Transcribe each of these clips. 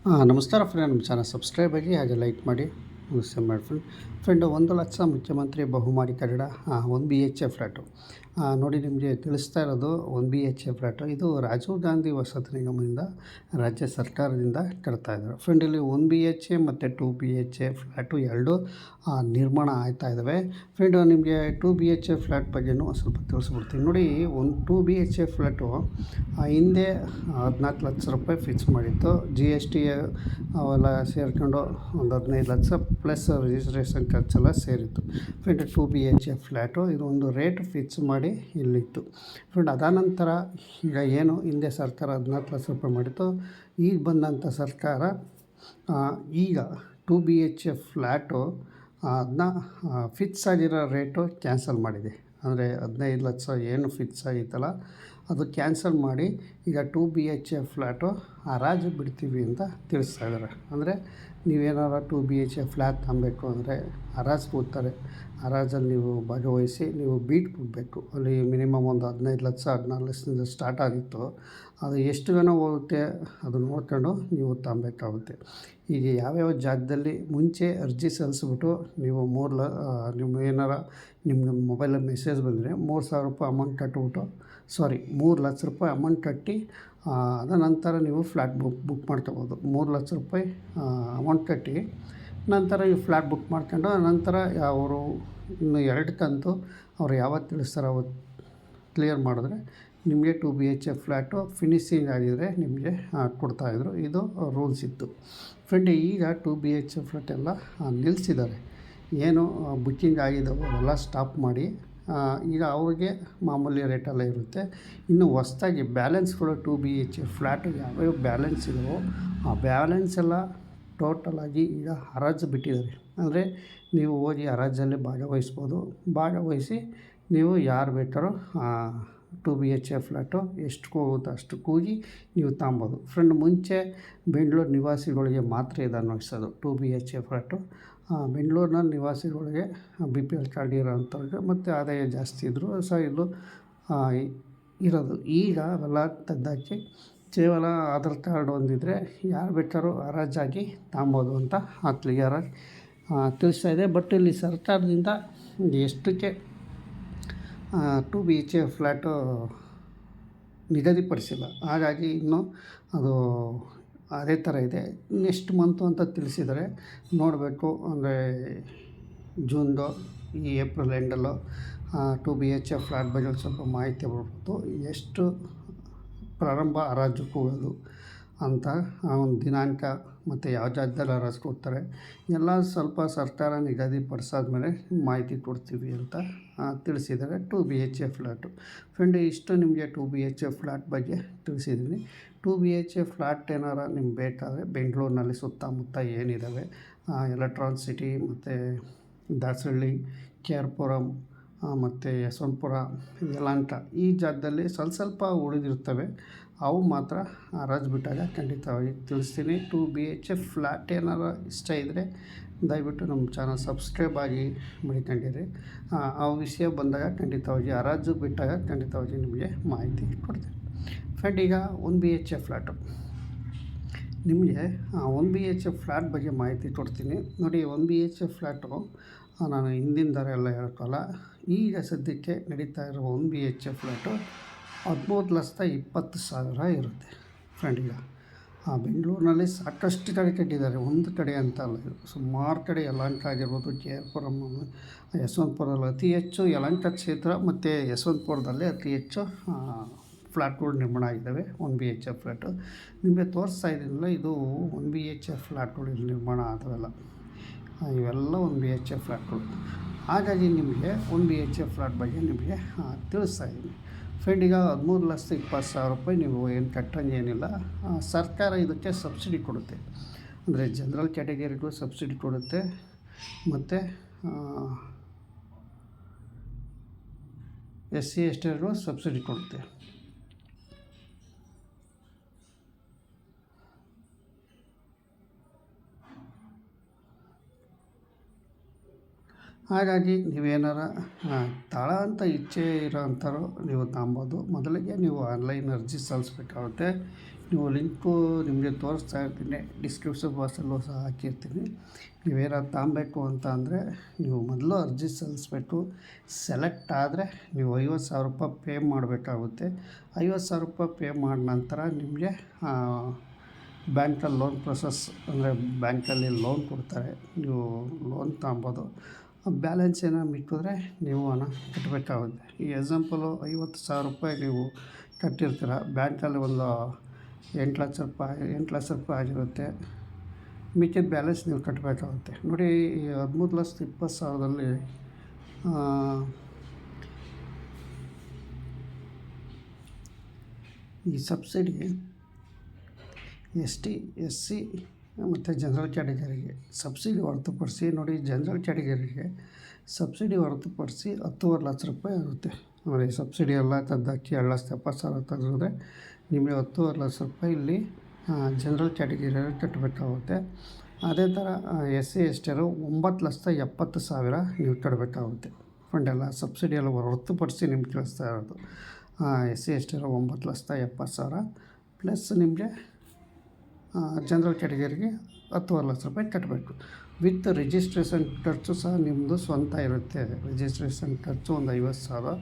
ನಮಸ್ಕಾರ ಫ್ರೆಂಡ್, ನಮ್ಮ channel subscribe ಆಗಿ ಹಾಗೆ ಲೈಕ್ ಮಾಡಿ ನಮಸ್ತೆ ಮಾಡಿ ಫ್ರೆಂಡ್ 1,00,000 ಮುಖ್ಯಮಂತ್ರಿ ಬಹುಮಾಡಿ ಕಟ್ಟಡ 1 BHK ಫ್ಲ್ಯಾಟು ನೋಡಿ ನಿಮಗೆ ತಿಳಿಸ್ತಾ ಇರೋದು 1 BHK ಫ್ಲ್ಯಾಟು. ಇದು ರಾಜೀವ್ ಗಾಂಧಿ ವಸತಿ ನಿಗಮದಿಂದ ರಾಜ್ಯ ಸರ್ಕಾರದಿಂದ ಕಟ್ತಾ ಇದ್ದಾರೆ ಫ್ರೆಂಡ್. ಇಲ್ಲಿ 1 BHK ಮತ್ತು 2 BHK ಫ್ಲ್ಯಾಟು ಎರಡು ನಿರ್ಮಾಣ ಆಗ್ತಾ ಇದ್ದಾವೆ ಫ್ರೆಂಡ್. ನಿಮಗೆ 2 BHK ಫ್ಲ್ಯಾಟ್ ಬಗ್ಗೆಯೂ ಸ್ವಲ್ಪ ತಿಳಿಸ್ಬಿಡ್ತೀನಿ ನೋಡಿ. 2 BHK ಫ್ಲ್ಯಾಟು ಹಿಂದೆ 14 ಲಕ್ಷ ರೂಪಾಯಿ ಫಿಕ್ಸ್ ಮಾಡಿತ್ತು. GST ಅವೆಲ್ಲ ಸೇರ್ಕೊಂಡು ಒಂದು 15 ಲಕ್ಷ ಪ್ಲಸ್ ರಿಜಿಸ್ಟ್ರೇಷನ್ ಖರ್ಚೆಲ್ಲ ಸೇರಿತ್ತು ಫ್ರೆಂಡ್. 2 BHK ಫ್ಲ್ಯಾಟು ಇದು ಒಂದು ರೇಟ್ ಫಿಕ್ಸ್ ಮಾಡಿ ಇಲ್ಲಿತ್ತು ಫ್ರೆಂಡ್. ಅದಾನಂತರ ಈಗ ಏನು ಹಿಂದೆ ಸರ್ಕಾರ 14 ಲಕ್ಷ ರೂಪಾಯಿ ಮಾಡಿತ್ತು, ಈಗ ಬಂದಂಥ ಸರ್ಕಾರ ಈಗ 2 BHK ಫ್ಲ್ಯಾಟು ಅದನ್ನ ಫಿಕ್ಸ್ ಆಗಿರೋ ರೇಟು ಕ್ಯಾನ್ಸಲ್ ಮಾಡಿದೆ. ಅಂದರೆ 15 ಲಕ್ಷ ಏನು ಫಿಕ್ಸ್ ಆಗಿತ್ತಲ್ಲ ಅದು ಕ್ಯಾನ್ಸಲ್ ಮಾಡಿ ಈಗ 2 BHK ಫ್ಲ್ಯಾಟು ಹರಾಜು ಬಿಡ್ತೀವಿ ಅಂತ ತಿಳಿಸ್ತಾ ಇದ್ದಾರೆ. ಅಂದರೆ ನೀವೇನಾರು 2 BHK ಫ್ಲ್ಯಾಟ್ ತಗೊಬೇಕು ಅಂದರೆ ಹರಾಜು ಕೊಡ್ತಾರೆ. ಹರಾಜಲ್ಲಿ ನೀವು ಭಾಗವಹಿಸಿ ನೀವು ಬೀಟ್ ಕೊಡಬೇಕು. ಅಲ್ಲಿ ಮಿನಿಮಮ್ ಒಂದು 15 ಲಕ್ಷ 14 ಲಕ್ಷದಿಂದ ಸ್ಟಾರ್ಟ್ ಆಗಿತ್ತು. ಅದು ಎಷ್ಟು ಜನ ಹೋಗುತ್ತೆ ಅದು ನೋಡ್ಕೊಂಡು ನೀವು ತಗೊಬೇಕಾಗುತ್ತೆ. ಈಗ ಯಾವ್ಯಾವ ಜಾಗದಲ್ಲಿ ಮುಂಚೆ ಅರ್ಜಿ ಸಲ್ಲಿಸ್ಬಿಟ್ಟು ನೀವು ನಿಮ್ಮ ಏನಾರ ನಿಮ್ಮ ಮೊಬೈಲಲ್ಲಿ ಮೆಸೇಜ್ ಬಂದರೆ 3,000 ರೂಪಾಯಿ ಅಮೌಂಟ್ ಕಟ್ಬಿಟ್ಟು 3 ಲಕ್ಷ ರೂಪಾಯಿ ಅಮೌಂಟ್ ಕಟ್ಟಿ ಅದ ನಂತರ ನೀವು ಫ್ಲ್ಯಾಟ್ ಬುಕ್ ಮಾಡ್ಕೋಬೋದು. 3 ಲಕ್ಷ ರೂಪಾಯಿ ಅಮೌಂಟ್ ಕಟ್ಟಿ ನಂತರ ಈ ಫ್ಲ್ಯಾಟ್ ಬುಕ್ ಮಾಡ್ಕೊಂಡು ನಂತರ ಅವರು ಇನ್ನು 2 ಕಂತು ಅವ್ರು ಯಾವತ್ತು ತಿಳಿಸ್ತಾರೆ ಅವತ್ತು ಕ್ಲಿಯರ್ ಮಾಡಿದ್ರೆ ನಿಮಗೆ 2 BHK ಫ್ಲ್ಯಾಟು ಫಿನಿಶಿಂಗ್ ಆಗಿದರೆ ನಿಮಗೆ ಕೊಡ್ತಾಯಿದ್ರು. ಇದು ರೂಲ್ಸ್ ಇತ್ತು ಫ್ರೆಂಡ್. ಈಗ 2 BHK ಫ್ಲ್ಯಾಟ್ ಎಲ್ಲ ನಿಲ್ಲಿಸಿದ್ದಾರೆ. ಏನು ಬುಕ್ಕಿಂಗ್ ಆಗಿದ್ದಾವೆ ಅವೆಲ್ಲ ಸ್ಟಾಪ್ ಮಾಡಿ ಈಗ ಅವ್ರಿಗೆ ಮಾಮೂಲಿ ರೇಟೆಲ್ಲ ಇರುತ್ತೆ. ಇನ್ನು ಹೊಸ್ದಾಗಿ ಬ್ಯಾಲೆನ್ಸ್ಗಳು 2 BHK ಫ್ಲ್ಯಾಟು ಯಾವ್ಯಾವ ಬ್ಯಾಲೆನ್ಸ್ ಇದಾವೋ ಆ ಬ್ಯಾಲೆನ್ಸ್ ಎಲ್ಲ ಟೋಟಲಾಗಿ ಈಗ ಹರಾಜು ಬಿಟ್ಟಿದ್ದಾರೆ. ಅಂದರೆ ನೀವು ಹೋಗಿ ಹರಾಜಲ್ಲಿ ಭಾಗವಹಿಸಿ ನೀವು ಯಾರು ಬೇಕಾರೋ 2 BHK ಫ್ಲ್ಯಾಟು ಎಷ್ಟು ಹೋಗುತ್ತೋ ಅಷ್ಟು ಕೂಗಿ ನೀವು ತಗೊಬೋದು ಫ್ರೆಂಡ್. ಮುಂಚೆ ಬೆಂಗಳೂರು ನಿವಾಸಿಗಳಿಗೆ ಮಾತ್ರ ಇದನ್ನು ಅನ್ನಿಸೋದು 2 BHK ಫ್ಲ್ಯಾಟು. ಬೆಂಗಳೂರಿನ ನಿವಾಸಿಗಳಿಗೆ BPL ಕಾರ್ಡ್ ಇರೋಂಥವ್ರಿಗೆ ಮತ್ತು ಆದಾಯ ಜಾಸ್ತಿ ಇದ್ದರೂ ಸಹ ಇದು ಇರೋದು. ಈಗ ಅವೆಲ್ಲ ತೆಗ್ದಾಕಿ ಕೇವಲ ಆಧಾರ್ ಕಾರ್ಡ್ ಹೊಂದಿದ್ರೆ ಯಾರು ಬೇಕಾದ್ರೂ ಹರಾಜಾಗಿ ತಗೊಬೋದು ಅಂತ ಕ್ಲಿಯರಾಗಿ ತಿಳಿಸ್ತಾ ಇದೆ. ಬಟ್ ಇಲ್ಲಿ ಸರ್ಕಾರದಿಂದ ಎಷ್ಟಕ್ಕೆ 2 BHK ಫ್ಲ್ಯಾಟು ನಿಗದಿಪಡಿಸಿಲ್ಲ. ಹಾಗಾಗಿ ಇನ್ನೂ ಅದು ಅದೇ ಥರ ಇದೆ. ನೆಕ್ಸ್ಟ್ ಮಂತು ಅಂತ ತಿಳಿಸಿದ್ದಾರೆ, ನೋಡಬೇಕು. ಅಂದರೆ ಜೂನ್ದು ಈ ಏಪ್ರಿಲ್ ಎಂಡಲ್ಲೋ 2 BHK ಫ್ಲ್ಯಾಟ್ ಬಗ್ಗೆ ಸ್ವಲ್ಪ ಮಾಹಿತಿ ಬರ್ಬೋದು. ಎಷ್ಟು ಪ್ರಾರಂಭ ಹರಾಜು ಕೂಗೋದು ಅಂತ ಒಂದು ದಿನಾಂಕ ಮತ್ತು ಯಾವ ಜಾಗದಲ್ಲಿ ಹರಾಜು ಕೊಡ್ತಾರೆ ಎಲ್ಲ ಸ್ವಲ್ಪ ಸರ್ಕಾರ ನಿಗದಿಪಡಿಸಾದ್ಮೇಲೆ ಮಾಹಿತಿ ಕೊಡ್ತೀವಿ ಅಂತ ತಿಳಿಸಿದ್ದಾರೆ 2 BHK ಫ್ಲ್ಯಾಟು ಫ್ರೆಂಡ್. ಇಷ್ಟು ನಿಮಗೆ 2 BHK ಫ್ಲ್ಯಾಟ್ ಬಗ್ಗೆ ತಿಳಿಸಿದ್ದೀನಿ. 2 BHK ಫ್ಲ್ಯಾಟ್ ಏನಾರ ನಿಮ್ಗೆ ಬೇಕಾದರೆ ಬೆಂಗಳೂರಿನಲ್ಲಿ ಸುತ್ತಮುತ್ತ ಏನಿದ್ದಾವೆ ಎಲೆಕ್ಟ್ರಾನಿಕ್ ಸಿಟಿ ಮತ್ತು ದಾಸರಳ್ಳಿ, KR ಪುರಂ ಮತ್ತು ಯಶವಂತಪುರ, ಯಲಹಂಕ ಈ ಜಾಗದಲ್ಲಿ ಸ್ವಲ್ಪ ಉಳಿದಿರ್ತವೆ. ಅವು ಮಾತ್ರ ಹರಾಜು ಬಿಟ್ಟಾಗ ಖಂಡಿತವಾಗಿ ತಿಳಿಸ್ತೀನಿ. 2 BHK ಫ್ಲ್ಯಾಟ್ ಏನಾರು ಇಷ್ಟ ಇದ್ದರೆ ದಯವಿಟ್ಟು ನಮ್ಮ ಚಾನಲ್ ಸಬ್ಸ್ಕ್ರೈಬ್ ಆಗಿ ಮಾಡಿಕೊಂಡಿರಿ. ಆ ವಿಷಯ ಬಂದಾಗ ಖಂಡಿತವಾಗಿ ಹರಾಜು ಬಿಟ್ಟಾಗ ಖಂಡಿತವಾಗಿ ನಿಮಗೆ ಮಾಹಿತಿ ಕೊಡ್ತೀನಿ ಫ್ರೆಂಡ್. ಈಗ 1 BHK ಫ್ಲ್ಯಾಟು ನಿಮಗೆ 1 BHK ಫ್ಲ್ಯಾಟ್ ಬಗ್ಗೆ ಮಾಹಿತಿ ಕೊಡ್ತೀನಿ ನೋಡಿ. 1 BHK ಫ್ಲ್ಯಾಟು ನಾನು ಹಿಂದಿನ ದರ ಎಲ್ಲ ಹೇಳ್ಕೊಲ್ಲ. ಈಗ ಸದ್ಯಕ್ಕೆ ನಡೀತಾ ಇರೋ 1 BHK ಫ್ಲ್ಯಾಟು 13,20,000 ಇರುತ್ತೆ ಫ್ರೆಂಡ್. ಈಗ ಬೆಂಗಳೂರಿನಲ್ಲಿ ಸಾಕಷ್ಟು ಕಡೆ ಕಟ್ಟಿದ್ದಾರೆ, ಒಂದು ಕಡೆ ಅಂತ ಅಲ್ಲ, ಸುಮಾರು ಕಡೆ. ಯಲಹಂಕ ಆಗಿರ್ಬೋದು, KR ಪುರಂ, ಯಶವಂತಪುರದಲ್ಲಿ ಅತಿ ಹೆಚ್ಚು ಯಲಹಂಕ ಕ್ಷೇತ್ರ ಮತ್ತು ಯಶವಂತಪುರದಲ್ಲೇ ಅತಿ ಹೆಚ್ಚು ಫ್ಲ್ಯಾಟ್ಗಳು ನಿರ್ಮಾಣ ಆಗಿದ್ದಾವೆ 1 BHK ಫ್ಲ್ಯಾಟು. ನಿಮಗೆ ತೋರಿಸ್ತಾ ಇದ್ದೀನಲ್ಲ, ಇದು 1 BHK ಫ್ಲ್ಯಾಟ್ಗಳು ಇಲ್ಲಿ ನಿರ್ಮಾಣ ಆದವೆಲ್ಲ, ಇವೆಲ್ಲ 1 BHK ಫ್ಲ್ಯಾಟ್ಗಳು. ಹಾಗಾಗಿ ನಿಮಗೆ 1 BHK ಫ್ಲ್ಯಾಟ್ ಬಗ್ಗೆ ನಿಮಗೆ ತಿಳಿಸ್ತಾ ಇದ್ದೀನಿ ಫ್ರೆಂಡ್. ಈಗ 13,20,000 ರೂಪಾಯಿ ನೀವು ಏನು ಕಟ್ಟಂಗೇನಿಲ್ಲ. ಸರ್ಕಾರ ಇದಕ್ಕೆ ಸಬ್ಸಿಡಿ ಕೊಡುತ್ತೆ. ಅಂದರೆ ಜನರಲ್ ಕ್ಯಾಟಗರಿಗೂ ಸಬ್ಸಿಡಿ ಕೊಡುತ್ತೆ ಮತ್ತು SC STಗೂ ಸಬ್ಸಿಡಿ ಕೊಡುತ್ತೆ. ಹಾಗಾಗಿ ನೀವೇನಾರ ತಳ ಅಂತ ಇಚ್ಛೆ ಇರೋಂಥವ್ರು ನೀವು ತಗೊಬೋದು. ಮೊದಲಿಗೆ ನೀವು ಆನ್ಲೈನ್ ಅರ್ಜಿ ಸಲ್ಲಿಸ್ಬೇಕಾಗುತ್ತೆ. ನೀವು ಲಿಂಕು ನಿಮಗೆ ತೋರಿಸ್ತಾ ಇರ್ತೀನಿ, ಡಿಸ್ಕ್ರಿಪ್ಷನ್ ಬಾಕ್ಸಲ್ಲೂ ಸಹ ಹಾಕಿರ್ತೀನಿ. ನೀವೇನಾದ್ರು ತಗೊಬೇಕು ಅಂತ ಅಂದರೆ ನೀವು ಮೊದಲು ಅರ್ಜಿ ಸಲ್ಲಿಸ್ಬೇಕು. ಸೆಲೆಕ್ಟ್ ಆದರೆ ನೀವು 50,000 ರೂಪಾಯಿ ಪೇ ಮಾಡಬೇಕಾಗುತ್ತೆ. 50,000 ರೂಪಾಯಿ ಪೇ ಮಾಡಿದ ನಂತರ ನಿಮಗೆ ಬ್ಯಾಂಕಲ್ಲಿ ಲೋನ್ ಪ್ರೊಸೆಸ್ ಅಂದರೆ ಬ್ಯಾಂಕಲ್ಲಿ ಲೋನ್ ಕೊಡ್ತಾರೆ, ನೀವು ಲೋನ್ ತಗೊಬೋದು. ಬ್ಯಾಲೆನ್ಸ್ ಏನಾರು ಮಿಕ್ಕಿದ್ರೆ ನೀವು ಹಣ ಕಟ್ಟಬೇಕಾಗುತ್ತೆ. ಈ ಎಕ್ಸಾಂಪಲು 50,000 ರೂಪಾಯಿ ನೀವು ಕಟ್ಟಿರ್ತೀರ, ಬ್ಯಾಂಕಲ್ಲಿ ಒಂದು 8 ಲಕ್ಷ ರೂಪಾಯಿ ಆಗಿರುತ್ತೆ. ಮಿಕ್ಕಿದ ಬ್ಯಾಲೆನ್ಸ್ ನೀವು ಕಟ್ಟಬೇಕಾಗುತ್ತೆ. ನೋಡಿ, ಈ 13,20,000ದಲ್ಲಿ ಈ ಸಬ್ಸಿಡಿ ST SC ಮತ್ತು ಜನರಲ್ ಕ್ಯಾಟಗರಿಗೆ ಸಬ್ಸಿಡಿ ಹೊರತುಪಡಿಸಿ, ನೋಡಿ ಜನರಲ್ ಕ್ಯಾಟಗರಿಗೆ ಸಬ್ಸಿಡಿ ಹೊರತುಪಡಿಸಿ 10.5 ಲಕ್ಷ ರೂಪಾಯಿ ಆಗುತ್ತೆ. ನೋಡಿ, ಸಬ್ಸಿಡಿ ಎಲ್ಲ ತೆಗ್ದಾಕಿ 2,70,000 ತೆಗೆದ್ರೆ ನಿಮಗೆ 10.5 ಲಕ್ಷ ರೂಪಾಯಿ ಇಲ್ಲಿ ಜನರಲ್ ಕ್ಯಾಟಗರಿಯಲ್ಲಿ ಕಟ್ಟಬೇಕಾಗುತ್ತೆ. ಅದೇ ಥರ SC ST 9,70,000 ನೀವು ಕಟ್ಟಬೇಕಾಗುತ್ತೆ. ಫಂಡ್ ಎಲ್ಲ ಸಬ್ಸಿಡಿ ಎಲ್ಲ ಹೊರತುಪಡಿಸಿ ನಿಮ್ಗೆ ತಿಳಿಸ್ತಾ ಇರೋದು. SC ST 9,70,000 ಪ್ಲಸ್ ನಿಮಗೆ ಜನರಲ್ ಕ್ಯಾಟಗರಿಗೆ 10.5 ಲಕ್ಷ ರೂಪಾಯಿ ಕಟ್ಟಬೇಕು. ವಿತ್ ರಿಜಿಸ್ಟ್ರೇಷನ್ ಖರ್ಚು ಸಹ ನಿಮ್ಮದು ಸ್ವಂತ ಇರುತ್ತೆ. ರಿಜಿಸ್ಟ್ರೇಷನ್ ಖರ್ಚು ಒಂದು 50,000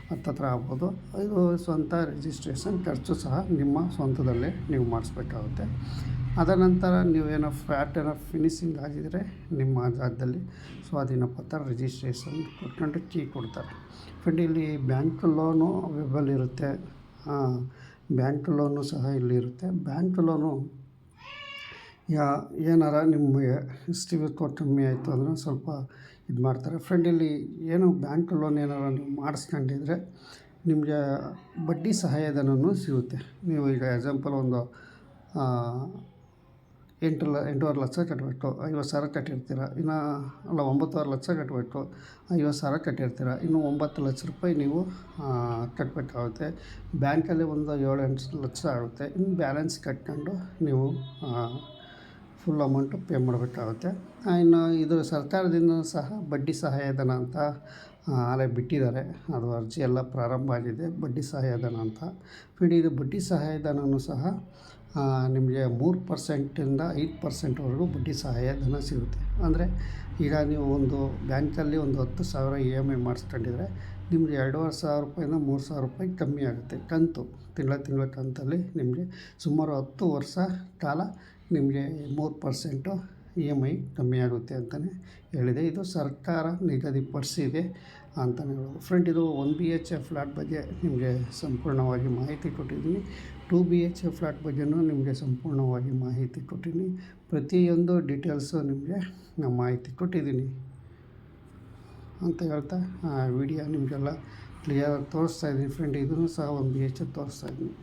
ಹತ್ತತ್ರ ಆಗ್ಬೋದು. ಇದು ಸ್ವಂತ ರಿಜಿಸ್ಟ್ರೇಷನ್ ಖರ್ಚು ಸಹ ನಿಮ್ಮ ಸ್ವಂತದಲ್ಲೇ ನೀವು ಮಾಡಿಸ್ಬೇಕಾಗುತ್ತೆ. ಅದರ ನಂತರ ನೀವೇನೋ ಫ್ಲ್ಯಾಟ್ ಏನೋ ಫಿನಿಶಿಂಗ್ ಆಗಿದರೆ ನಿಮ್ಮ ಜಾಗದಲ್ಲಿ ಸ್ವಾಧೀನ ಪತ್ರ ರಿಜಿಸ್ಟ್ರೇಷನ್ ಕೊಟ್ಕೊಂಡು ಕೀ ಕೊಡ್ತಾರೆ. ಫ್ರೆಂಡ್, ಇಲ್ಲಿ ಬ್ಯಾಂಕ್ ಲೋನು ಅವೈಲೇಬಲ್ ಇರುತ್ತೆ. ಬ್ಯಾಂಕ್ ಲೋನು ಸಹ ಇಲ್ಲಿರುತ್ತೆ. ಬ್ಯಾಂಕ್ ಲೋನು ಏನಾರ ನಿಮಗೆ ಸಿಬಿಲ್ ಸ್ಕೋರ್ ಕಮ್ಮಿ ಆಯಿತು ಅಂದರೆ ಸ್ವಲ್ಪ ಇದು ಮಾಡ್ತಾರೆ. ಫ್ರೆಂಡ್, ಇಲ್ಲಿ ಏನು ಬ್ಯಾಂಕ್ ಲೋನ್ ಏನಾರ ನೀವು ಮಾಡಿಸ್ಕೊಂಡಿದ್ರೆ ನಿಮಗೆ ಬಡ್ಡಿ ಸಹಾಯಧನವೂ ಸಿಗುತ್ತೆ. ನೀವು ಈಗ ಎಕ್ಸಾಂಪಲ್ ಒಂದು 8.5 ಲಕ್ಷ ಕಟ್ಟಬೇಕು, 50,000 ಕಟ್ಟಿರ್ತೀರ. ಇನ್ನು 9.5 ಲಕ್ಷ ಕಟ್ಟಬೇಕು, 50,000 ಕಟ್ಟಿರ್ತೀರ. ಇನ್ನು 9 ಲಕ್ಷ ರೂಪಾಯಿ ನೀವು ಕಟ್ಟಬೇಕಾಗುತ್ತೆ. ಬ್ಯಾಂಕಲ್ಲಿ ಒಂದು 7-8 ಲಕ್ಷ ಆಗುತ್ತೆ. ಇನ್ನು ಬ್ಯಾಲೆನ್ಸ್ ಕಟ್ಕೊಂಡು ನೀವು ಫುಲ್ ಅಮೌಂಟು ಪೇ ಮಾಡಬೇಕಾಗುತ್ತೆ. ಇನ್ನು ಇದು ಸರ್ಕಾರದಿಂದ ಸಹ ಬಡ್ಡಿ ಸಹಾಯಧನ ಅಂತ ಆಲೇ ಬಿಟ್ಟಿದ್ದಾರೆ. ಅದು ಅರ್ಜಿ ಎಲ್ಲ ಪ್ರಾರಂಭ ಆಗಿದೆ, ಬಡ್ಡಿ ಸಹಾಯಧನ ಅಂತ. ಇದು ಬಡ್ಡಿ ಸಹಾಯಧನವೂ ಸಹ ನಿಮಗೆ 3%ಇಂದ 5%ವರೆಗೂ ಬಡ್ಡಿ ಸಹಾಯಧನ ಸಿಗುತ್ತೆ. ಅಂದರೆ ಈಗ ನೀವು ಒಂದು ಬ್ಯಾಂಕಲ್ಲಿ ಒಂದು 10,000 EMI ಮಾಡಿಸ್ಕೊಂಡಿದ್ರೆ ನಿಮಗೆ 2,500 ರೂಪಾಯಿಂದ 3,000 ರೂಪಾಯಿ ಕಮ್ಮಿ ಆಗುತ್ತೆ. ಕಂತು ತಿಂಗಳ ಕಂತಲ್ಲಿ ನಿಮಗೆ ಸುಮಾರು 10 ವರ್ಷ ಕಾಲ ನಿಮಗೆ 3% EMI ಕಮ್ಮಿ ಆಗುತ್ತೆ ಅಂತಲೇ ಹೇಳಿದೆ. ಇದು ಸರ್ಕಾರ ನಿಗದಿಪಡಿಸಿದೆ ಅಂತಲೇ ಹೇಳೋದು. ಫ್ರೆಂಡ್, ಇದು 1 BHK ಫ್ಲ್ಯಾಟ್ ಬಗ್ಗೆ ನಿಮಗೆ ಸಂಪೂರ್ಣವಾಗಿ ಮಾಹಿತಿ ಕೊಟ್ಟಿದ್ದೀನಿ. 2 BHK ಫ್ಲ್ಯಾಟ್ ಬಗ್ಗೆಯೂ ನಿಮಗೆ ಸಂಪೂರ್ಣವಾಗಿ ಮಾಹಿತಿ ಕೊಟ್ಟಿದ್ದೀನಿ. ಪ್ರತಿಯೊಂದು ಡೀಟೇಲ್ಸು ನಿಮಗೆ ನಾನು ಮಾಹಿತಿ ಕೊಟ್ಟಿದ್ದೀನಿ ಅಂತ ಹೇಳ್ತಾ ವಿಡಿಯೋ ನಿಮಗೆಲ್ಲ ಕ್ಲಿಯರಾಗಿ ತೋರಿಸ್ತಾ ಇದ್ದೀನಿ. ಫ್ರೆಂಡ್, ಇದನ್ನು ಸಹ 1 BHK ತೋರಿಸ್ತಾ ಇದ್ದೀನಿ.